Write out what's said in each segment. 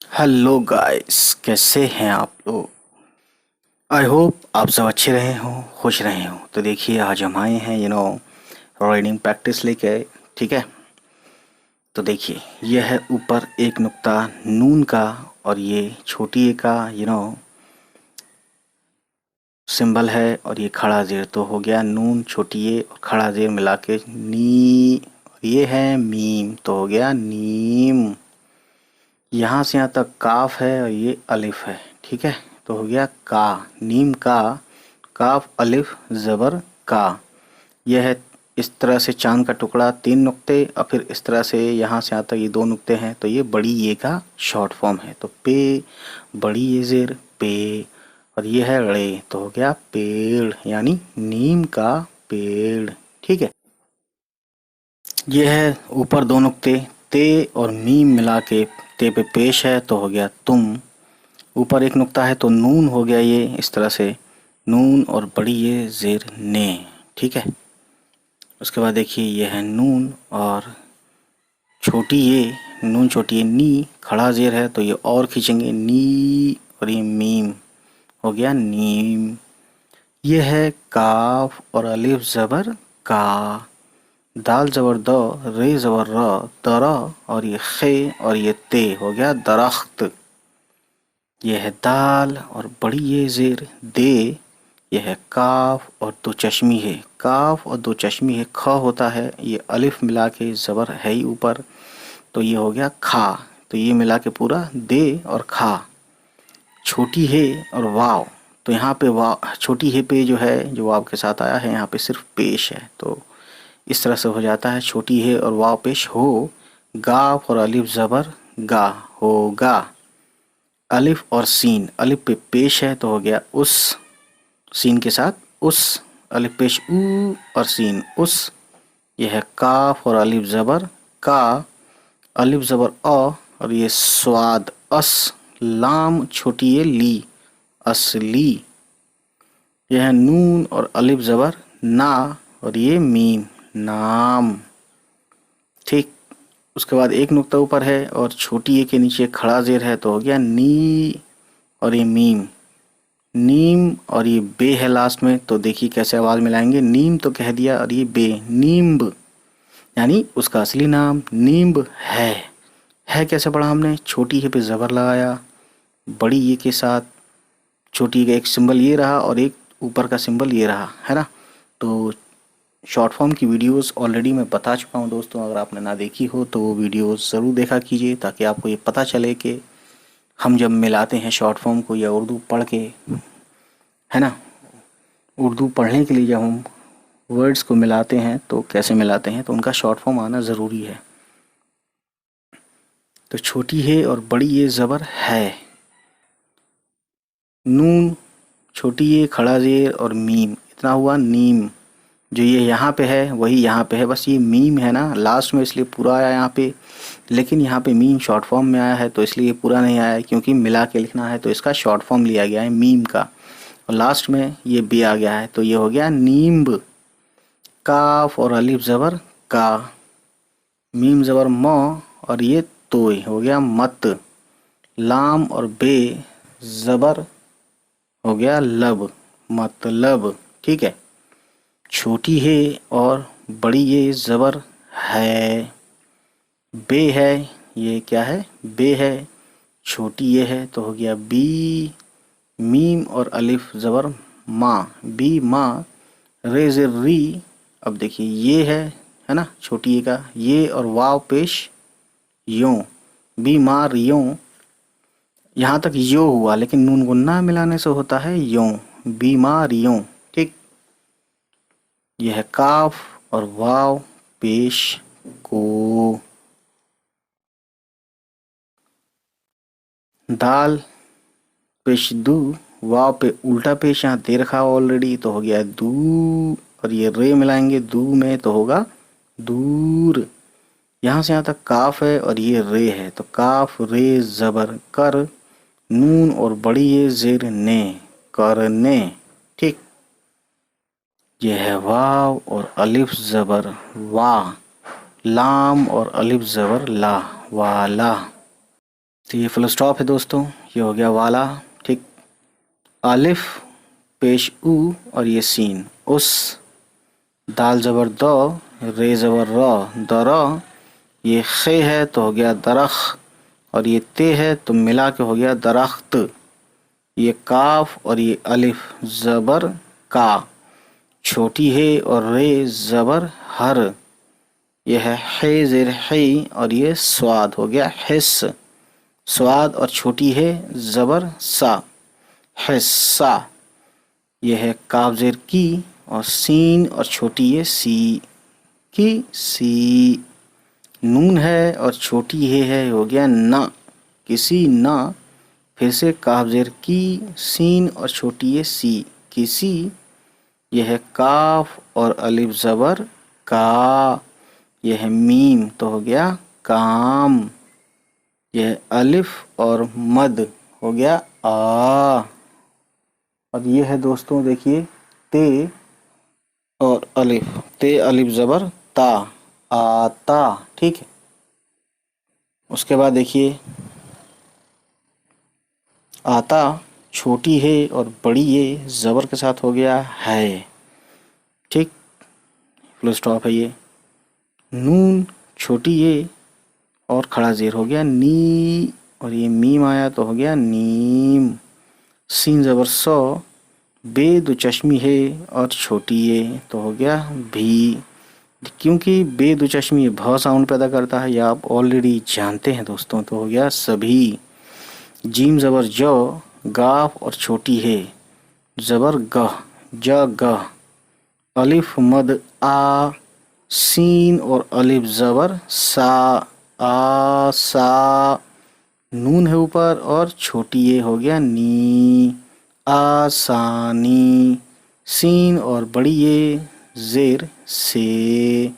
Hello guys, कैसे हैं आप लोग। आई होप आप सब अच्छे रहे हों, खुश रहे हों। तो देखिए, आज हम आए हैं रीडिंग प्रैक्टिस लेके। ठीक है, तो देखिए, यह है ऊपर एक नुक्ता नून का, और ये छोटी ए का सिंबल है, और ये खड़ा जेर। तो हो गया नून, छोटी ए और खड़ा जेर मिला के नी, और ये है मीम, तो हो गया नीम। यहाँ से यहाँ तक काफ है और ये अलिफ है। ठीक है, तो हो गया का, नीम का, काफ अलिफ ज़बर का। यह है इस तरह से चांद का टुकड़ा, 3 नुक्ते, और फिर इस तरह से यहाँ से यहाँ तक ये 2 नुक्ते हैं, तो ये बड़ी ये का शॉर्ट फॉर्म है। तो पे, बड़ी ये ज़ेर पे, और ये है रे, तो हो गया पेड़, यानी नीम का पेड़। ठीक है, ये है ऊपर 2 नुक्ते, ते और मीम मिला के ते पे पेश है, तो हो गया तुम। ऊपर एक नुक्ता है तो नून हो गया, ये इस तरह से नून, और बड़ी ये ज़ेर ने। ठीक है, उसके बाद देखिए, ये है नून और छोटी ये, नून छोटी ये नी, खड़ा ज़ेर है तो ये और खींचेंगे नी, और ये मीम हो गया नीम। ये है काफ और अलिफ ज़बर का, दाल ज़बर द, रे ज़बर र, दरा, और ये खे और ये ते, हो गया दरख्त। ये है दाल और बड़ी ये ज़ेर दे। ये है काफ और 2 चश्मी है, काफ और 2 चश्मी है, ख होता है, ये अलिफ मिला के ज़बर है ही ऊपर, तो ये हो गया खा। तो ये मिला के पूरा दे और खा। छोटी है और वाव, तो यहाँ पे वाव, छोटी है पे जो है, जो वाव के साथ आया है, यहाँ पे सिर्फ पेश है, तो इस तरह से हो जाता है छोटी है और वाव पेश हो। गाफ और अलिफ ज़बर गा, होगा। अलिफ और सीन, अलिफ पे पेश है तो हो गया उस, सीन के साथ उस, अलिफ पेश ऊ और सीन उस। यह है काफ और अलिफ ज़बर का, अलिफ ज़बर अ, और ये स्वाद अस, लाम छोटी ये ली, असली। यह है नून और अलिफ ज़बर ना, और ये मीम, नाम। ठीक, उसके बाद एक नुक्ता ऊपर है और छोटी ए के नीचे खड़ा ज़ेर है, तो हो गया नी, और ये मीम, नीम, और ये बे है लास्ट में, तो देखिए कैसे आवाज़ मिलाएंगे, नीम तो कह दिया, और ये बे, नीम्ब, यानी उसका असली नाम नीम्ब है कैसे पढ़ा हमने, छोटी है पे ज़बर लगाया, बड़ी ये के साथ छोटी का एक सिंबल ये रहा और एक ऊपर का सिंबल ये रहा, है ना। तो शॉर्ट फॉर्म की वीडियोस ऑलरेडी मैं बता चुका हूँ दोस्तों, अगर आपने ना देखी हो तो वो वीडियोस ज़रूर देखा कीजिए, ताकि आपको ये पता चले कि हम जब मिलाते हैं शॉर्ट फॉर्म को, या उर्दू पढ़ के, है ना, उर्दू पढ़ने के लिए जब हम वर्ड्स को मिलाते हैं तो कैसे मिलाते हैं, तो उनका शॉर्ट फॉर्म आना ज़रूरी है। तो छोटी है और बड़ी ये ज़बर है, नून, छोटी ये, खड़ा ज़ेर और मीम, इतना हुआ नीम। जो ये यहाँ पे है वही यहाँ पे है, बस ये मीम है ना लास्ट में, इसलिए पूरा आया यहाँ पे, लेकिन यहाँ पे मीम शॉर्ट फॉर्म में आया है, तो इसलिए पूरा नहीं आया है, क्योंकि मिला के लिखना है तो इसका शॉर्ट फॉर्म लिया गया है मीम का, और लास्ट में ये बी आ गया है, तो ये हो गया नीम्ब। काफ और अलिफ ज़बर का, मीम ज़बर म, और ये तोय, हो गया मत। लाम और बे ज़बर हो गया लब, मतलब। ठीक है, छोटी है और बड़ी ये ज़बर है, बे है, ये क्या है, बे है, छोटी ये है, तो हो गया बी। मीम और अलिफ ज़बर माँ, बी माँ, रे ज़ेर री। अब देखिए ये है ना, छोटी ये का ये, और वाव पेश यों, बी मार यों, यहाँ तक यो हुआ, लेकिन नून गुन्ना मिलाने से होता है यों, बीमारियों। ठीक, यह है काफ और वाव पेश को, दाल पेश दू, वाव पे उल्टा पेश यहाँ दे रखा ऑलरेडी, तो हो गया दू, और ये रे मिलाएंगे दू में तो होगा दूर। यहाँ से यहाँ तक काफ है और ये रे है, तो काफ रे ज़बर कर, नून और बड़ी ये ज़ेर ने, करने। ठीक, ये है वाव और अलिफ ज़बर वा, लाम और अलिफ ज़बर ला, वाला। तो ये फुल स्टॉप है दोस्तों, ये हो गया वाला। ठीक, अलिफ पेश ऊ और ये सीन उस, दाल ज़बर दो, रे ज़बर र, दर, ये खे है तो हो गया दरख, और ये ते है तो मिला के हो गया दरख्त। ये काफ और ये अलिफ ज़बर का, छोटी है और रे ज़बर हर, यह है ज़ेर है, और ये स्वाद हो गया हिस्स, स्वाद और छोटी है ज़बर सा, हिस्सा। यह है काफ ज़ेर की और सीन और छोटी है सी, की सी। नून है और छोटी है हो गया ना, किसी ना। फिर से काफ ज़ेर की, सीन और छोटी है सी, किसी। यह है काफ और अलिफ ज़बर का, यह है मीम तो हो गया काम। यह अलिफ और मद हो गया आ। और ये है दोस्तों देखिए ते और अलिफ, ते अलिफ ज़बर ता, आता। ठीक है, उसके बाद देखिए आता, छोटी है और बड़ी है ज़बर के साथ हो गया है। ठीक, फुल स्टॉप है ये। नून छोटी है और खड़ा ज़ेर हो गया नी, और ये मीम आया तो हो गया नीम। सीन ज़बर सौ, बे दो चश्मी है और छोटी है तो हो गया भी। क्योंकि बे दो चश्मी भ साउंड पैदा करता है, या आप ऑलरेडी जानते हैं दोस्तों, तो हो गया सभी। जीम ज़बर जो, गाफ और छोटी है ज़बर गह, ज गह। अलिफ मद आ, सीन और अलिफ ज़बर सा, आ सा। नून है ऊपर और छोटी ये हो गया नी, आसानी। सीन और बड़ी ये ज़ेर से।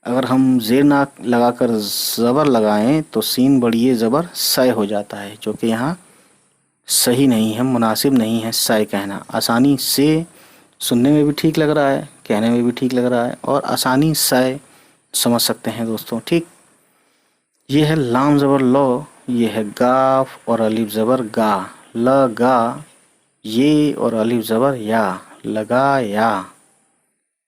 अगर हम ज़ेर ना लगाकर ज़बर लगाएं तो सीन बड़ी ये ज़बर सय हो जाता है, जो कि यहाँ सही नहीं है, मुनासिब नहीं है सय कहना। आसानी से सुनने में भी ठीक लग रहा है, कहने में भी ठीक लग रहा है, और आसानी सय समझ सकते हैं दोस्तों। ठीक, ये है लाम ज़बर लो, ये है गाफ और अलिफ ज़बर गा, लगा। ये और अलिफ ज़बर या, लगा या।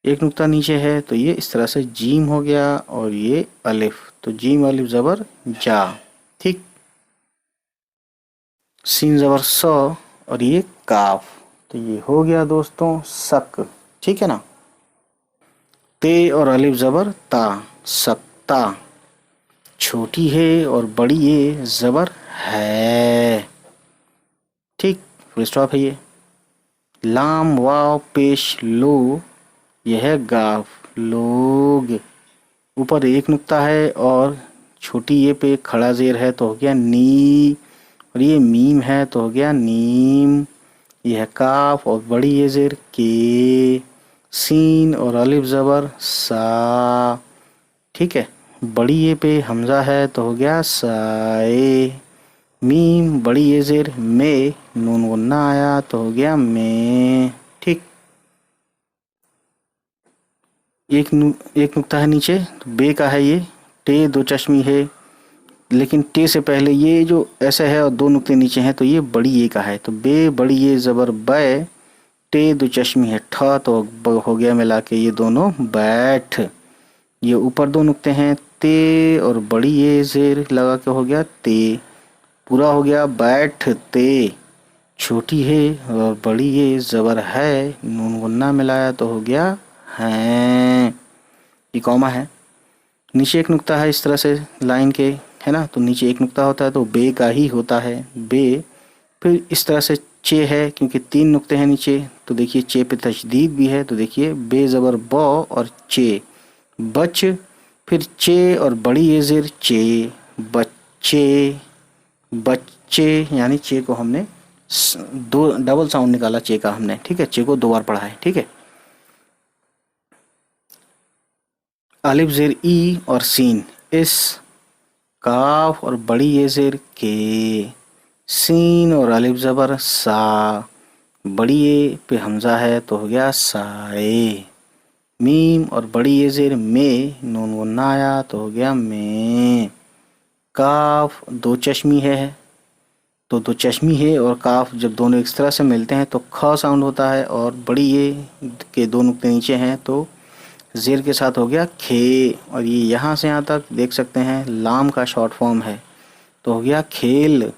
एक नुक्ता नीचे है तो ये इस तरह से जीम हो गया, और ये अलिफ तो जीम अलिफ ज़बर जा। ठीक, सीन ज़बर सौ और ये काफ, तो ये हो गया दोस्तों सक। ठीक है ना। ते और अलिफ ज़बर ता, सकता। छोटी है और बड़ी ये ज़बर है। ठीक, फुल स्टॉप है ये। लाम वाव पेश लो, यह है गाफ, लोग। ऊपर एक नुक्ता है और छोटी ये पे खड़ा ज़ेर है तो हो गया नी, और ये मीम है तो हो गया नीम। यह काफ और बड़ी ये ज़ेर के, सीन और अलिफ ज़बर सा। ठीक है, बड़ी ये पे हमज़ा है तो हो गया साए। मीम बड़ी ये ज़ेर में, नून गुन्ना आया तो हो गया में। ठीक, एक नुक्ता है नीचे तो बे का है ये, टे दो चश्मी है, लेकिन टे से पहले ये जो ऐसा है और दो नुक्ते नीचे हैं तो ये बड़ी ये का है, तो बे बड़ी ये ज़बर बै, टे दो चश्मी है ठ तो हो गया मिला के ये दोनों बैठ। ये ऊपर दो नुक्ते हैं ते और बड़ी ये ज़ेर लगा के हो गया ते, पूरा हो गया बैठ ते। छोटी है और बड़ी ये ज़बर है, नून गुन्ना मिलाया तो हो गया हैं। ये कॉमा है, नीचे एक नुक्ता है इस तरह से लाइन के, है ना, तो नीचे एक नुक्ता होता है तो बे का ही होता है बे। फिर इस तरह से चे है, क्योंकि तीन नुक्ते हैं नीचे तो देखिए चे पे तशदीद भी है, तो देखिए बे ज़बर ब और चे, बच। फिर चे और बड़ी ये ज़ेर चे, बच्चे, बच्चे। यानी चे को हमने दो डबल साउंड निकाला चे का हमने। ठीक है, चे को दो बार पढ़ा है। ठीक है, अलिफ ज़ेर ई और सीन इस, काफ और बड़ी ये ज़ेर के, सीन और अलिफ ज़बर सा, बड़ी ये पे हमज़ा है तो हो गया साए। मीम और बड़ी ये ज़ेर में, नून गुन्ना आया तो हो गया में। काफ दो चश्मी है, तो दो चश्मी है और काफ जब दोनों एक तरह से मिलते हैं तो ख साउंड होता है, और बड़ी ये के दो नुक्ते नीचे हैं तो ज़ेर के साथ हो गया खे। और ये यहाँ से यहाँ तक देख सकते हैं लाम का शॉर्ट फॉर्म है, तो हो गया खेल।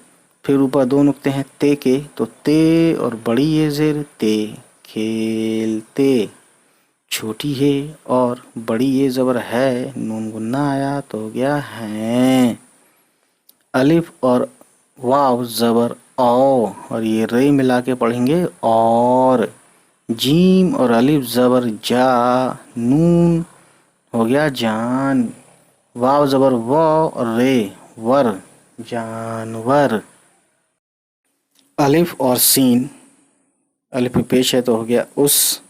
फिर ऊपर दो नुक्ते हैं ते के, तो ते और बड़ी ये ज़ेर ते, खेलते। छोटी है और बड़ी ये ज़बर है, नून गुन्ना आया तो हो गया हैं। अलिफ और वाव ज़बर औ, और ये रे मिला के पढ़ेंगे और। जीम और अलिफ ज़बर जा, नून हो गया जान। वाव ज़बर व और रे वर, जानवर। अलिफ और सीन, अलिफ में पेश है तो हो गया उस।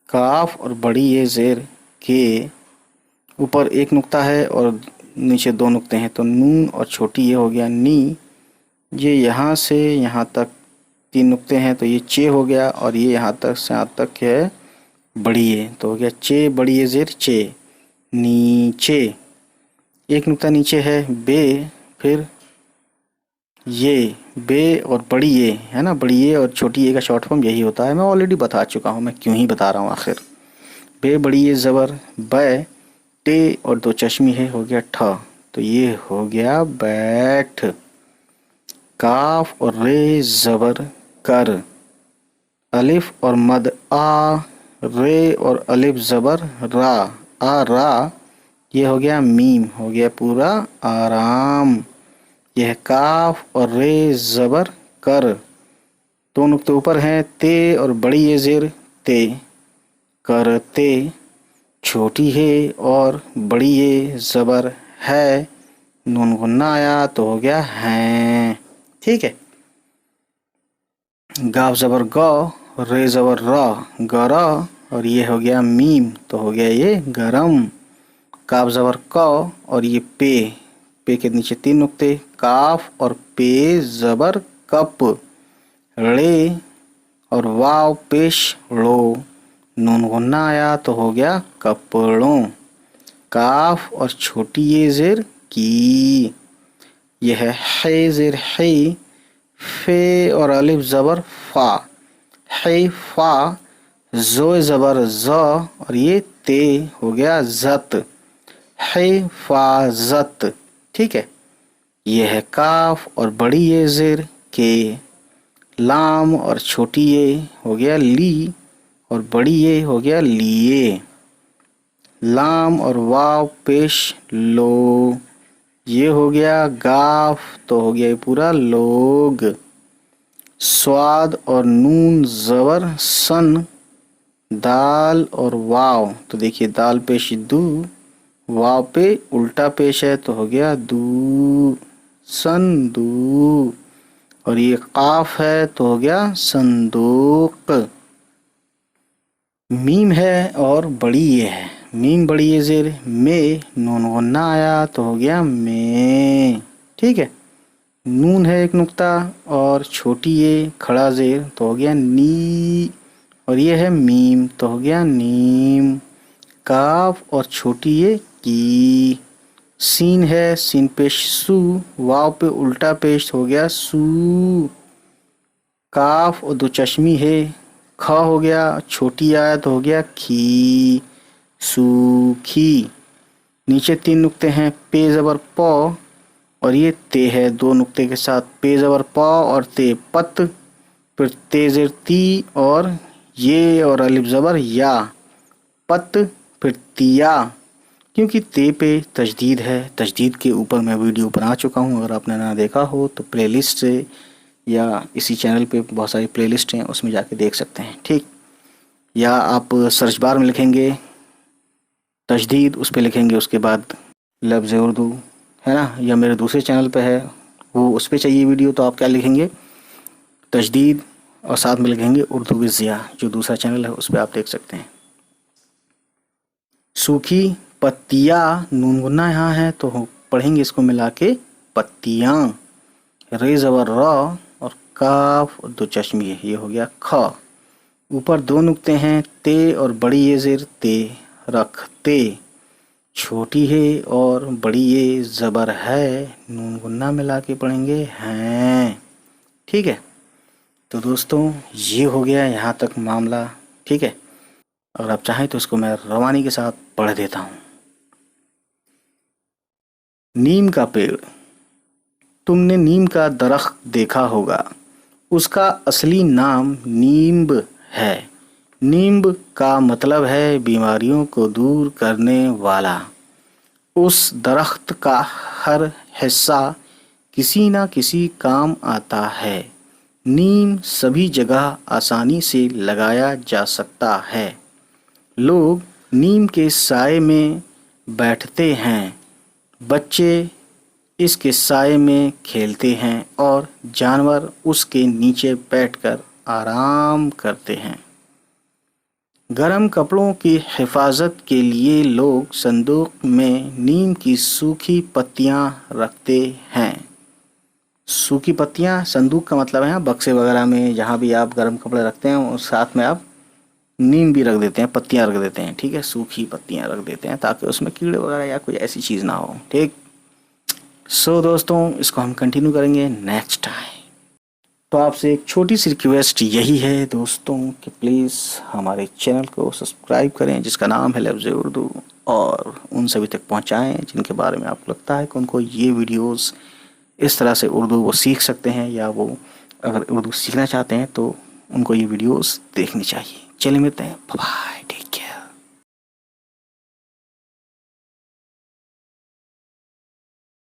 काफ और बड़ी ये ज़ेर के, ऊपर एक नुक्ता है और नीचे दो नुक्ते हैं तो नून, और छोटी ये हो गया नी। ये यहाँ से यहाँ तक तीन नुक्ते हैं तो ये चे हो गया, और ये यहाँ तक से यहाँ तक है बड़ी ये, तो हो गया चे बड़ी ये ज़ेर चे, नीचे। एक नुक्ता नीचे है बे, फिर ये बे और बड़ी ये है ना, बड़ी ये और छोटी ये का शॉर्ट फॉर्म यही होता है। मैं ऑलरेडी बता चुका हूँ, मैं क्यों ही बता रहा हूँ आखिर। बे बड़ी ये ज़बर बै, टे और दो चश्मी है हो गया ठ, तो ये हो गया बैठ। काफ और रे ज़बर कर, अलिफ और मद आ, रे और अलिफ ज़बर रा, आ रा, ये हो गया मीम, हो गया पूरा आराम। यह काफ और रे ज़बर कर, दो नुक्ते ऊपर हैं ते और बड़ी ये ज़ेर ते, करते। छोटी है और बड़ी ये ज़बर है, नून गुन्ना आया तो हो गया हैं। ठीक है। गाफ ज़बर गौ, रे ज़बर रा, गरा, और ये हो गया मीम, तो हो गया ये गरम। काफ ज़बर कौ और ये पे, पे के नीचे तीन नुक्ते, काफ और पे ज़बर कप, रे और वाव पेश लो, नून गुन्ना आया तो हो गया कपड़ों। काफ और छोटी ये ज़ेर की, यह है ज़ेर है, फे और अलिफ ज़बर फा, है फा, ज़ो ज़बर ज़, और ये ते हो गया ज़त, हिफाज़त। ठीक है। यह है काफ और बड़ी ये ज़ेर के, लाम और छोटी ये हो गया ली, और बड़ी ये हो गया लिए। लाम और वाव पेश लो, ये हो गया गाफ, तो हो गया ये पूरा लोग। स्वाद और नून ज़बर सन, दाल और वाव, तो देखिए दाल पेश दू, वाव पे उल्टा पेश है तो हो गया दू, संदू। और ये काफ है तो हो गया संदूक। मीम है और बड़ी ये है, मीम बड़ी ये ज़ेर में, नून गुन्ना आया तो हो गया में। ठीक है। नून है एक नुक्ता और छोटी ये खड़ा ज़ेर तो हो गया नी, और ये है मीम तो हो गया नीम। काफ और छोटी ये की। सीन है, सीन पेश सू, वाव पे उल्टा पेश हो गया सू। काफ और दो चश्मी है, ख हो गया, छोटी आया तो हो गया खी, सूखी। नीचे तीन नुक्ते हैं, पे ज़बर प और ये ते है दो नुक्ते के साथ, पे ज़बर प और ते पत, फिर ते ज़ेर ती और ये और अलिफ ज़बर या, पत, फिर तिया। क्योंकि ते पे तजदीद है, तजदीद के ऊपर मैं वीडियो बना चुका हूँ, अगर आपने ना देखा हो तो प्लेलिस्ट से या इसी चैनल पे बहुत सारी प्लेलिस्ट हैं, उसमें जाके देख सकते हैं। ठीक। या आप सर्च बार में लिखेंगे तजदीद, उस पर लिखेंगे उसके बाद लफ्ज़ उर्दू, है ना, या मेरे दूसरे चैनल पे है वो, उस पर चाहिए वीडियो तो आप क्या लिखेंगे तजदीद, और साथ में लिखेंगे उर्दू की ज़िया, जो दूसरा चैनल है उस पर आप देख सकते हैं। सूखी पत्तियाँ, नून गुन्ना यहाँ है तो पढ़ेंगे इसको मिला के पत्तियाँ। रे ज़बर र और काफ और दो चश्मी है, ये हो गया ख। ऊपर दो नुक्ते हैं, ते और बड़ी ये ज़ेर ते, रखते। छोटी है और बड़ी ये ज़बर है, नून गुन्ना मिला के पढ़ेंगे हैं। ठीक है, तो दोस्तों ये हो गया यहाँ तक मामला। ठीक है, अगर आप चाहें तो इसको मैं रवानी के साथ पढ़ देता हूँ। नीम का पेड़। तुमने नीम का दरख्त देखा होगा, उसका असली नाम नींब है। नींब का मतलब है बीमारियों को दूर करने वाला। उस दरख्त का हर हिस्सा किसी न किसी काम आता है। नीम सभी जगह आसानी से लगाया जा सकता है। लोग नीम के साए में बैठते हैं, बच्चे इसके साए में खेलते हैं और जानवर उसके नीचे बैठकर आराम करते हैं। गर्म कपड़ों की हिफाजत के लिए लोग संदूक में नीम की सूखी पत्तियां रखते हैं। सूखी पत्तियां, संदूक का मतलब है बक्से वगैरह में, जहाँ भी आप गर्म कपड़े रखते हैं और साथ में आप नीम भी रख देते हैं, पत्तियां रख देते हैं। ठीक है, सूखी पत्तियां रख देते हैं ताकि उसमें कीड़े वगैरह या कोई ऐसी चीज़ ना हो। ठीक, सो दोस्तों इसको हम कंटिन्यू करेंगे नेक्स्ट टाइम। तो आपसे एक छोटी सी रिक्वेस्ट यही है दोस्तों कि प्लीज़ हमारे चैनल को सब्सक्राइब करें जिसका नाम है लफ्ज़ उर्दू, और उन सभी तक पहुंचाएं जिनके बारे में आपको लगता है कि उनको ये वीडियोस इस तरह से उर्दू वो सीख सकते हैं, या वो अगर उर्दू सीखना चाहते हैं तो उनको ये वीडियोस देखनी चाहिए। चलिए मिलते हैं, बाय।